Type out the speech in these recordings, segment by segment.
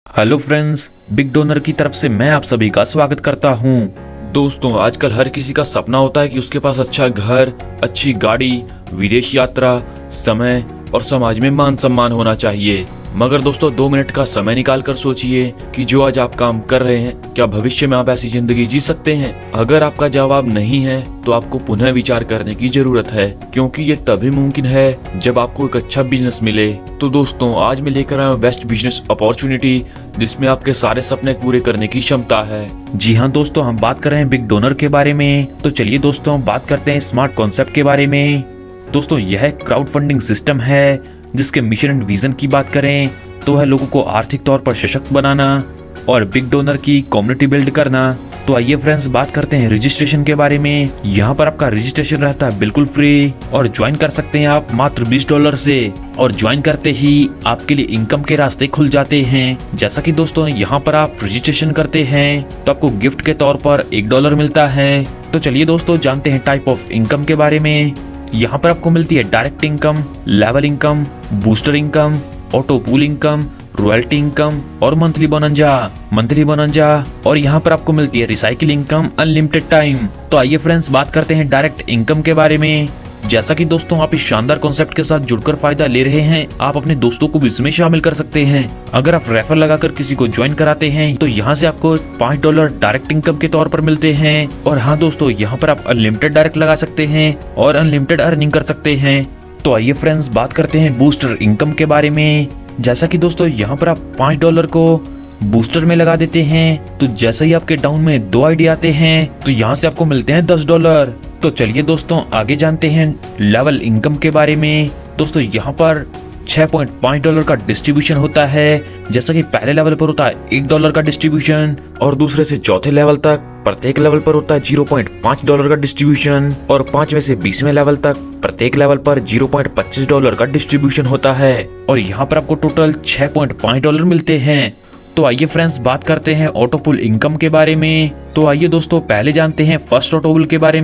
Hello friends, big donor की तरफ से मैं आप सभी का स्वागत करता हूं। दोस्तों, आजकल हर किसी का सपना होता है कि उसके पास अच्छा घर, अच्छी गाड़ी, विदेश यात्रा, समय और समाज में मान सम्मान होना चाहिए। मगर दोस्तों, 2 मिनट का समय निकाल कर सोचिए कि जो आज आप काम कर रहे हैं, क्या भविष्य में आप ऐसी जिंदगी जी सकते हैं? अगर आपका जवाब नहीं है तो आपको पुनः विचार करने की जरूरत है, क्योंकि ये तभी मुमकिन है जब आपको एक अच्छा बिजनेस मिले। तो दोस्तों, आज मैं लेकर आया हूं बेस्ट बिजनेस अपॉर्चुनिटी, जिसमें आपके सारे सपने पूरे करने की क्षमता है। जी हाँ दोस्तों, हम बात कर रहे हैं बिग डोनर के बारे में। तो चलिए दोस्तों, हम बात करते हैं स्मार्ट कॉन्सेप्ट के बारे में। दोस्तों, यह एक क्राउड फंडिंग सिस्टम है जिसके मिशन एंड विजन की बात करें तो है लोगों को आर्थिक तौर पर सशक्त बनाना और बिग डोनर की कम्युनिटी बिल्ड करना। तो आइए फ्रेंड्स, बात करते हैं रजिस्ट्रेशन के बारे में। यहाँ पर आपका रजिस्ट्रेशन रहता है बिल्कुल फ्री और ज्वाइन कर सकते हैं आप मात्र $20 से। और ज्वाइन करते ही आपके लिए इनकम के रास्ते खुल जाते हैं। जैसा कि दोस्तों, यहाँ पर आप रजिस्ट्रेशन करते हैं तो आपको गिफ्ट के तौर पर $1 मिलता है। तो चलिए दोस्तों, जानते हैं टाइप ऑफ इनकम के बारे में। यहाँ पर आपको मिलती है direct income, level income, booster income, auto pool income, royalty income और मंथली बोनंजा। और यहाँ पर आपको मिलती है रिसाइकिल इनकम, अनलिमिटेड टाइम। तो आइए फ्रेंड्स, बात करते हैं डायरेक्ट इनकम के बारे में। जैसा कि दोस्तों, आप इस शानदार कॉन्सेप्ट के साथ जुड़कर फायदा ले रहे हैं, आप अपने दोस्तों को भी इसमें शामिल कर सकते हैं। अगर आप रेफर लगाकर किसी को ज्वाइन कराते हैं तो यहाँ से आपको $5 डायरेक्ट इनकम के तौर पर मिलते हैं। और हाँ दोस्तों, यहाँ पर आप अनलिमिटेड डायरेक्ट लगा सकते हैं और अनलिमिटेड अर्निंग कर सकते हैं। तो आइए फ्रेंड्स, बात करते हैं बूस्टर इनकम के बारे में। जैसा कि दोस्तों, यहाँ पर आप $5 को बूस्टर में लगा देते हैं तो जैसे ही आपके डाउन में 2 आईडी आते हैं तो यहाँ से आपको मिलते हैं $10। तो चलिए दोस्तों, आगे जानते हैं लेवल इनकम के बारे में। दोस्तों, यहाँ पर $6.5 का डिस्ट्रीब्यूशन होता है। जैसा कि पहले लेवल पर होता है $1 का डिस्ट्रीब्यूशन और दूसरे से चौथे लेवल तक प्रत्येक लेवल पर होता है $0.5 का डिस्ट्रीब्यूशन और 5वें से 20वें लेवल तक प्रत्येक लेवल पर $0.25 का डिस्ट्रीब्यूशन होता है। और यहाँ पर आपको टोटल $6.5 मिलते हैं। तो आइए फ्रेंड्स, बात करते हैं ऑटो पुल इनकम के बारे में। तो आइए दोस्तों, पहले जानते हैं फर्स्ट ऑटो पुल के बारे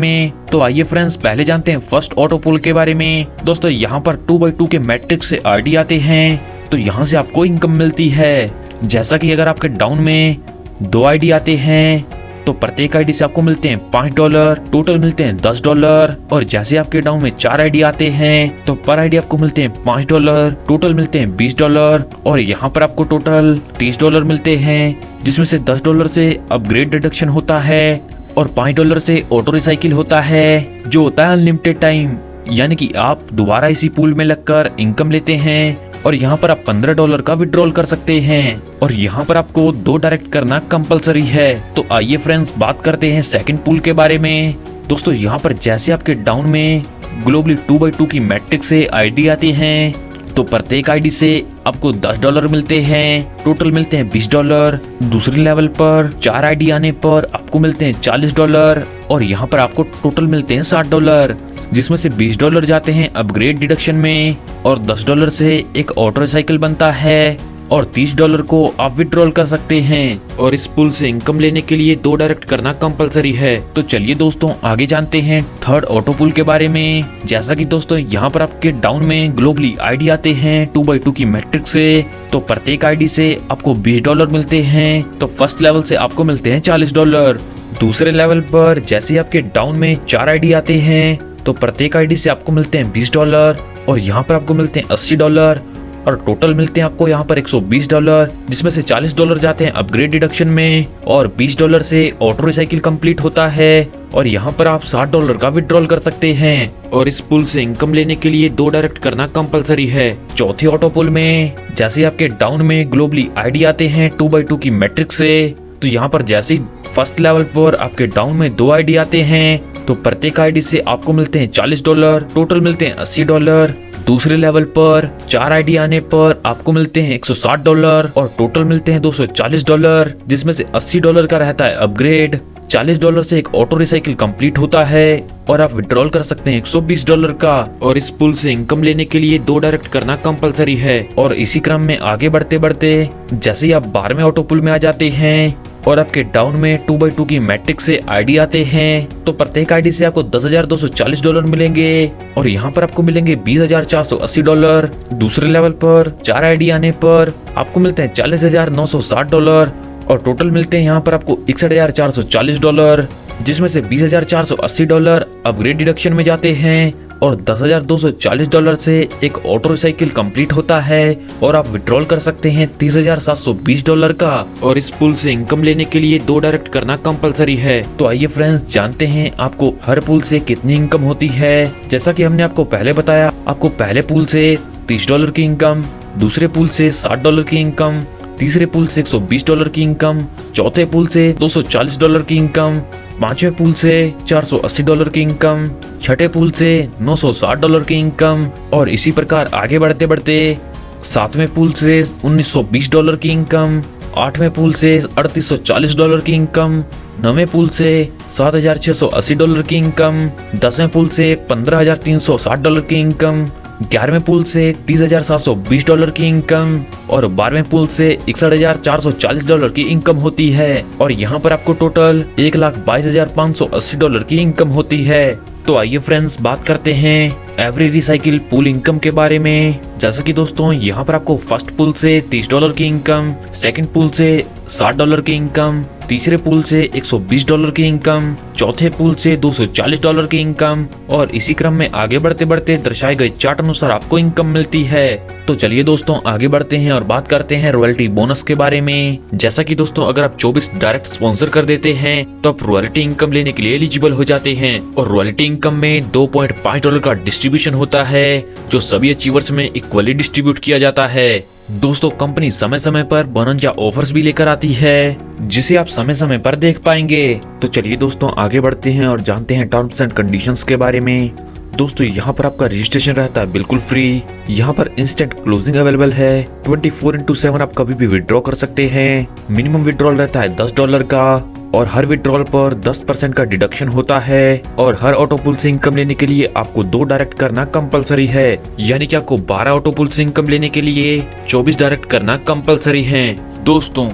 में। दोस्तों, यहाँ पर 2x2 के मैट्रिक्स से आईडी आते हैं तो यहाँ से आपको इनकम मिलती है। जैसा कि अगर आपके डाउन में 2 आईडी आते हैं तो प्रत्येक आईडी से आपको मिलते हैं $5, टोटल मिलते हैं $10। और जैसे आपके डाउन में 4 आईडी आते हैं तो पर आईडी आपको मिलते हैं $5, टोटल मिलते हैं $20। और यहाँ पर आपको टोटल $30 मिलते हैं, जिसमें से $10 से अपग्रेड डिडक्शन होता है और $5 से ऑटो रिसाइकिल होता है, जो होता है अनलिमिटेड टाइम। यानी कि आप दोबारा इसी पूल में लगकर इनकम लेते हैं और यहाँ पर आप $15 का विड्रॉल कर सकते हैं। और यहाँ पर आपको 2 डायरेक्ट करना कंपलसरी है। तो आइए फ्रेंड्स, बात करते हैं सेकंड पूल के बारे में। दोस्तों, यहाँ पर जैसे आपके डाउन में ग्लोबली 2x2 की मैट्रिक्स से आईडी आती हैं तो प्रत्येक आईडी से आपको $10 मिलते हैं, टोटल मिलते हैं $20। दूसरे लेवल पर 4 आईडी आने पर आपको मिलते हैं $40 और यहाँ पर आपको टोटल मिलते हैं $60, जिसमें से $20 जाते हैं अपग्रेड डिडक्शन में और $10 से एक ऑटो रिसाइकिल बनता है और $30 को आप विड्रॉल कर सकते हैं। और इस पुल से इनकम लेने के लिए 2 डायरेक्ट करना कंपलसरी है। तो चलिए दोस्तों, आगे जानते हैं थर्ड ऑटो पुल के बारे में। जैसा कि दोस्तों, यहाँ पर आपके डाउन में ग्लोबली आईडी आते हैं 2x2 की मैट्रिक्स से तो प्रत्येक आईडी से आपको $20 मिलते हैं। तो फर्स्ट लेवल से आपको मिलते हैं $40। दूसरे लेवल पर जैसे आपके डाउन में 4 आईडी आते हैं तो प्रत्येक आईडी से आपको मिलते हैं $20 और यहाँ पर आपको मिलते हैं $80 और टोटल मिलते हैं आपको यहाँ पर $120, जिसमें से $40 जाते हैं अपग्रेड डिडक्शन में और $20 से ऑटो रिसाइकिल कंप्लीट होता है और यहाँ पर आप $60 का विड्रॉल कर सकते हैं। और इस पुल से इनकम लेने के लिए 2 डायरेक्ट करना कंपलसरी है। चौथे ऑटो पुल में जैसे आपके डाउन में ग्लोबली आईडी आते हैं 2x2 की मैट्रिक्स से तो यहाँ पर जैसे फर्स्ट लेवल पर आपके डाउन में 2 आईडी आते हैं तो प्रत्येक आईडी से आपको मिलते हैं $40, टोटल मिलते हैं $80। दूसरे लेवल पर 4 आईडी आने पर आपको मिलते हैं $160 और टोटल मिलते हैं $240, जिसमें से $80 का रहता है अपग्रेड। $40 से एक ऑटो रिसाइकिल कंप्लीट होता है और आप विड्रॉल कर सकते हैं $120 का। और इस पुल से इनकम लेने के लिए 2 डायरेक्ट करना कंपलसरी है। और इसी क्रम में आगे बढ़ते बढ़ते जैसे ही आप 12वें ऑटो पुल में आ जाते हैं और आपके डाउन में 2x2 की मैट्रिक्स से आईडी आते हैं। तो प्रत्येक आईडी से आपको $10,240 मिलेंगे और यहाँ पर आपको मिलेंगे $20,480। दूसरे लेवल पर 4 आईडी आने पर आपको मिलते हैं $40,960 और टोटल मिलते हैं यहाँ पर आपको $61,440, जिसमें से $20,480 अपग्रेड डिडक्शन में जाते हैं और $10,240 से एक ऑटो रिसाइकिल कंप्लीट होता है और आप विड्रॉल कर सकते हैं $30,720 का। और इस पूल से इनकम लेने के लिए 2 डायरेक्ट करना कंपलसरी है। तो आइए फ्रेंड्स जानते हैं आपको हर पूल से कितनी इनकम होती है। जैसा कि हमने आपको पहले बताया, आपको पहले पूल से $30 की इनकम, दूसरे पूल से $60 की इनकम, तीसरे पूल से $120 की इनकम, चौथे पूल से $240 की इनकम, पांचवें पूल से $480 की इनकम, छठे पूल से $960 की इनकम और इसी प्रकार आगे बढ़ते बढ़ते सातवें पूल से $1920 की इनकम, आठवें पूल से $3840 की इनकम, नवें पूल से $7680 की इनकम, 10वें पूल से $15,360 की इनकम, 11वें पूल से $30,720 की इनकम और 12वें पूल से $61,440 की इनकम होती है। और यहाँ पर आपको टोटल $1,22,580 की इनकम होती है। तो आइए फ्रेंड्स बात करते हैं एवरी रिसाइकिल पूल इनकम के बारे में। जैसा कि दोस्तों यहाँ पर आपको फर्स्ट पूल से $30 की इनकम, सेकंड पूल से $60 की इनकम, तीसरे पूल से $120 की इनकम, चौथे पूल से $240 की इनकम और इसी क्रम में आगे बढ़ते बढ़ते दर्शाए गए चार्ट अनुसार आपको इनकम मिलती है। तो चलिए दोस्तों आगे बढ़ते हैं और बात करते हैं रॉयल्टी बोनस के बारे में। जैसा कि दोस्तों अगर आप 24 डायरेक्ट स्पॉन्सर कर देते हैं तो आप रॉयल्टी इनकम लेने के लिए एलिजिबल हो जाते हैं और रॉयल्टी इनकम में $2.5 का डिस्ट्रीब्यूशन होता है जो सभी अचीवर्स में इक्वली डिस्ट्रीब्यूट किया जाता है। दोस्तों कंपनी समय समय पर बोनस ऑफर्स भी लेकर आती है जिसे आप समय समय पर देख पाएंगे। तो चलिए दोस्तों आगे बढ़ते हैं और जानते हैं टर्म्स एंड कंडीशंस के बारे में। दोस्तों यहाँ पर आपका रजिस्ट्रेशन रहता है बिल्कुल फ्री। यहाँ पर इंस्टेंट क्लोजिंग अवेलेबल है। 24/7 आप कभी भी विड्रॉ कर सकते हैं। मिनिमम विड्रॉल रहता है $10 का और हर विड्रॉल पर 10% का डिडक्शन होता है और हर ऑटो पुल से इनकम लेने के लिए आपको 2 डायरेक्ट करना कंपलसरी है, यानी कि आपको 12 ऑटो पुल से इनकम लेने के लिए 24 डायरेक्ट करना कंपलसरी है। दोस्तों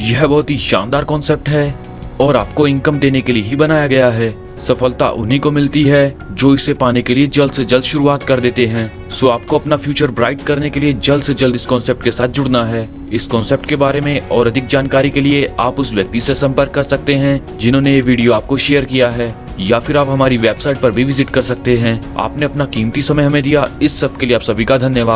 यह बहुत ही शानदार कॉन्सेप्ट है और आपको इनकम देने के लिए ही बनाया गया है। सफलता उन्हीं को मिलती है जो इसे पाने के लिए जल्द से जल्द शुरुआत कर देते हैं। सो आपको अपना फ्यूचर ब्राइट करने के लिए जल्द से जल्द इस कॉन्सेप्ट के साथ जुड़ना है। इस कॉन्सेप्ट के बारे में और अधिक जानकारी के लिए आप उस व्यक्ति से संपर्क कर सकते हैं जिन्होंने ये वीडियो आपको शेयर किया है, या फिर आप हमारी वेबसाइट पर भी विजिट कर सकते हैं। आपने अपना कीमती समय हमें दिया, इस सब के लिए आप सभी का धन्यवाद।